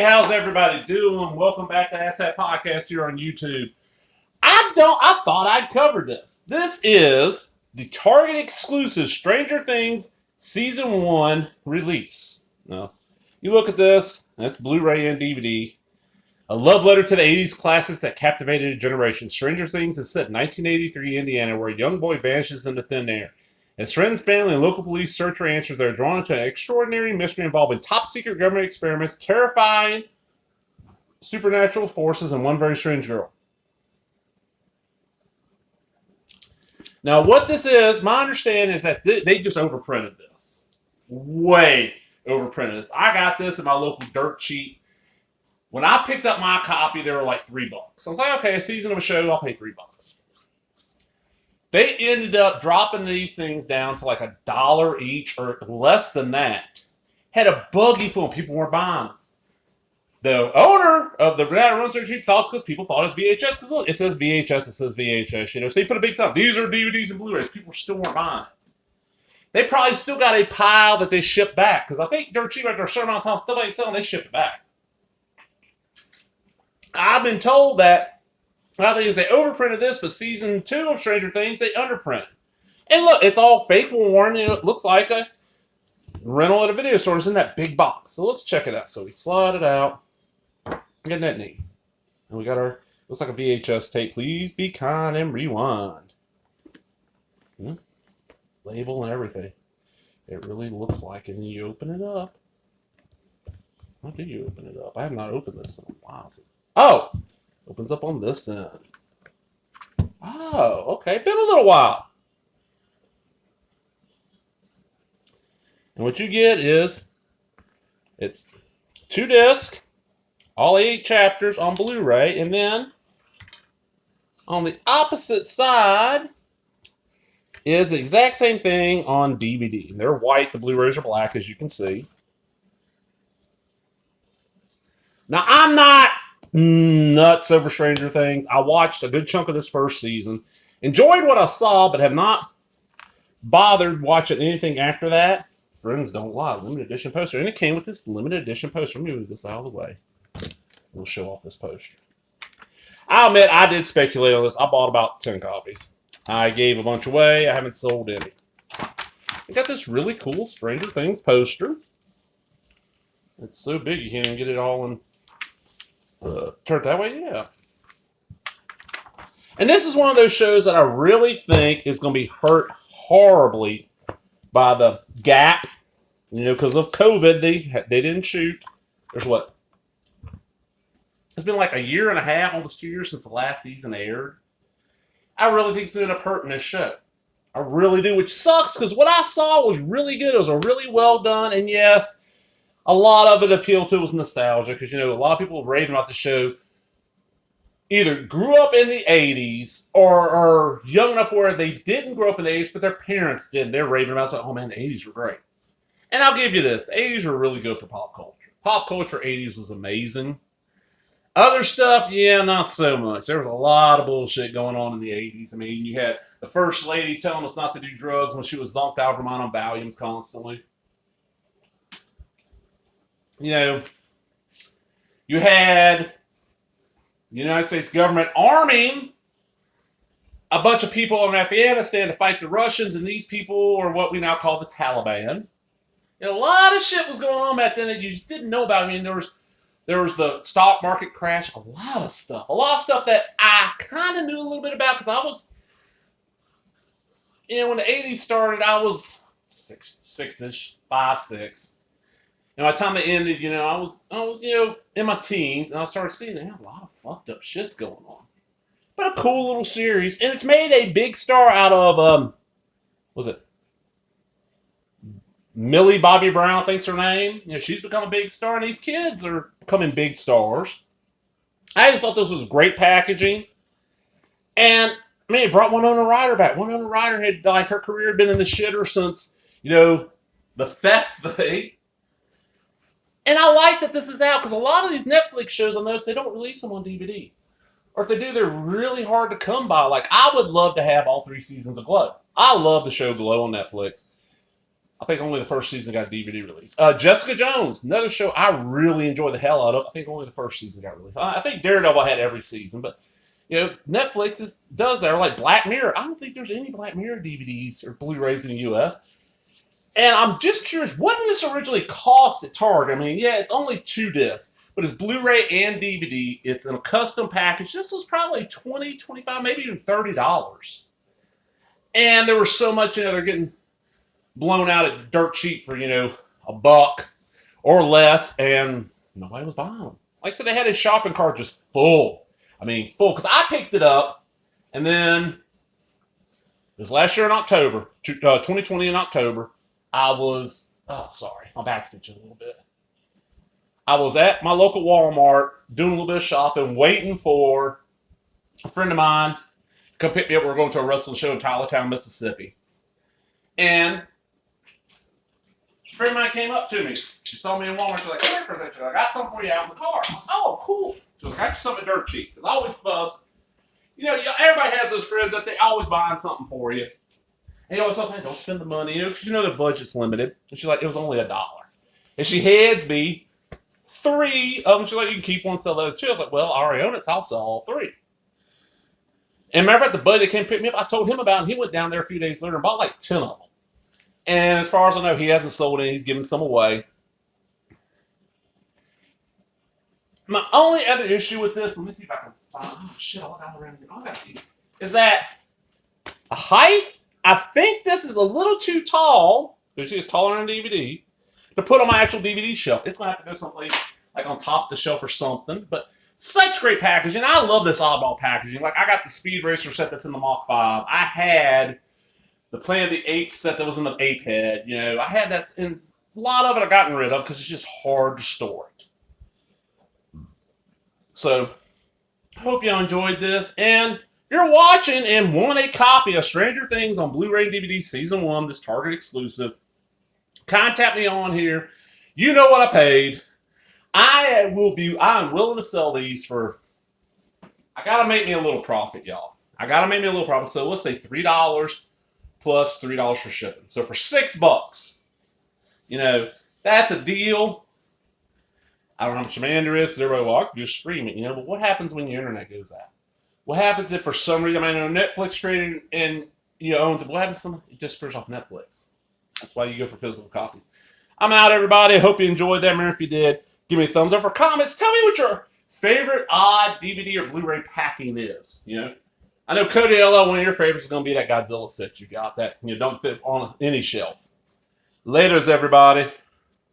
how's everybody doing? Welcome back to Ask That Podcast here on YouTube. I thought I'd covered this. This is the Target exclusive Stranger Things Season 1 release. Now, you look at this, that's Blu Ray and DVD. A love letter to the 80s classics that captivated a generation. Stranger Things is set in 1983 Indiana, where a young boy vanishes into thin air. As friends, family, and local police search for answers, they're drawn into an extraordinary mystery involving top-secret government experiments, terrifying supernatural forces, and one very strange girl. Now, what this is, my understanding is that they just overprinted this. Way overprinted this. I got this at my local dirt cheap. When I picked up my copy, they were like $3. So I was like, okay, a season of a show, I'll pay $3. They ended up dropping these things down to like $1 each or less than that. Had a buggy full of people weren't buying them. The owner of the guy that runs their cheap thought it's because people thought it was VHS. Because look, it says VHS, it says VHS. You know, so they put a big sign. These are DVDs and Blu-rays. People still weren't buying it. They probably still got a pile that they ship back. Because I think they're cheap after a certain amount of time. Still ain't selling, they ship it back. I've been told that I think they overprinted this, but season 2 of Stranger Things, they underprinted. And look, it's all fake worn, and it looks like a rental at a video store. It's in that big box. So let's check it out. So we slide it out. Isn't that neat? And we got our, looks like a VHS tape. Please be kind and rewind. Label and everything. It really looks like it. And you open it up. How do you open it up? I have not opened this in a while. Oh! Opens up on this end. Oh, okay. Been a little while. And what you get is, it's 2 discs, all 8 chapters on Blu-ray, and then on the opposite side is the exact same thing on DVD. They're white, the Blu-rays are black, as you can see. Now, I'm not nuts over Stranger Things. I watched a good chunk of this first season. Enjoyed what I saw, but have not bothered watching anything after that. Friends don't lie. Limited edition poster. And it came with this limited edition poster. Let me move this out of the way. We'll show off this poster. I'll admit, I did speculate on this. I bought about 10 copies. I gave a bunch away. I haven't sold any. I got this really cool Stranger Things poster. It's so big you can't even get it all in. Turn it that way, yeah. And this is one of those shows that I really think is going to be hurt horribly by the gap. You know, because of COVID, they didn't shoot. There's what? It's been like a year and a half, almost 2 years since the last season aired. I really think it's going to end up hurting this show. I really do, which sucks because what I saw was really good. It was a really well done, and yes, a lot of it appealed to was nostalgia because, you know, a lot of people raving about the show either grew up in the 80s or are young enough where they didn't grow up in the 80s, but their parents did. They're raving about it. It's like, oh man, the 80s were great. And I'll give you this. The 80s were really good for pop culture. Pop culture 80s was amazing. Other stuff, yeah, not so much. There was a lot of bullshit going on in the 80s. I mean, you had the first lady telling us not to do drugs when she was zonked out of her mind on Valiums constantly. You know, you had the United States government arming a bunch of people in Afghanistan to fight the Russians, and these people are what we now call the Taliban. And a lot of shit was going on back then that you just didn't know about. I mean, there was the stock market crash, a lot of stuff that I kind of knew a little bit about because I was, you know, when the 80s started, I was six-ish, 5, 6. And by the time they ended, you know, I was, you know, in my teens, and I started seeing a lot of fucked up shit's going on. But a cool little series, and it's made a big star out of, was it Millie Bobby Brown, I think's her name. You know, she's become a big star, and these kids are becoming big stars. I just thought this was great packaging. And, I mean, it brought Winona Ryder back. Winona Ryder had, like, her career had been in the shitter since, you know, the theft thing. And I like that this is out, because a lot of these Netflix shows, I notice, they don't release them on DVD. Or if they do, they're really hard to come by. Like, I would love to have all 3 seasons of Glow. I love the show Glow on Netflix. I think only the first season got a DVD release. Jessica Jones, another show I really enjoyed the hell out of. I think only the first season got released. I think Daredevil had every season, but Netflix does that. Or like Black Mirror. I don't think there's any Black Mirror DVDs or Blu-rays in the U.S. And I'm just curious, what did this originally cost at Target? I mean, yeah, it's only 2 discs, but it's Blu-ray and DVD. It's in a custom package. This was probably $20, $25, maybe even $30. And there was so much, they're getting blown out at dirt cheap for, $1 or less, and nobody was buying them. Like I said, they had his shopping cart just full. I mean, full, because I picked it up, and then this last year in October, 2020 in October, I was, sorry, my back's itching a little bit. I was at my local Walmart doing a little bit of shopping, waiting for a friend of mine to come pick me up. We're going to a wrestling show in Tylertown, Mississippi. And a friend of mine came up to me. She saw me in Walmart. She's like, come here for a second. She's like, I got something for you out in the car. I'm like, oh, cool. She was like, I got you something dirt cheap. Because I always fuss. Everybody has those friends that they always buying something for you. And you always tell me, don't spend the money, because the budget's limited. And she's like, it was only $1. And she hands me 3 of them. She's like, you can keep one, sell the other 2. I was like, well, I already own it, so I'll sell all 3. And matter of fact, the buddy that came pick me up, I told him about it, and he went down there a few days later and bought like 10 of them. And as far as I know, he hasn't sold any. He's given some away. My only other issue with this, let me see if I can find, oh shit, I got around here. I got these. Is that a height? I think this is a little too tall, because it's taller than a DVD, to put on my actual DVD shelf. It's going to have to go someplace like on top of the shelf or something. But such great packaging. I love this oddball packaging. Like, I got the Speed Racer set that's in the Mach 5. I had the Planet of the Apes set that was in the Ape Head. I had that, and a lot of it I've gotten rid of because it's just hard to store it. So, I hope y'all enjoyed this. And if you're watching and want a copy of Stranger Things on Blu-ray and DVD Season 1, this Target exclusive, contact me on here. You know what I paid. I'm willing to sell these for, I got to make me a little profit, y'all. I got to make me a little profit. So let's say $3 plus $3 for shipping. So for $6, that's a deal. I don't know how much demand there is. So everybody, well, I can just stream it, but what happens when your internet goes out? What happens if for some reason, I know Netflix trading and owns it, what happens if something disappears off Netflix? That's why you go for physical copies. I'm out, everybody. I hope you enjoyed that. Remember, if you did, give me a thumbs up. For comments, tell me what your favorite odd DVD or Blu-ray packing is. I know Cody LL, one of your favorites is going to be that Godzilla set you got that don't fit on any shelf. Laters, everybody.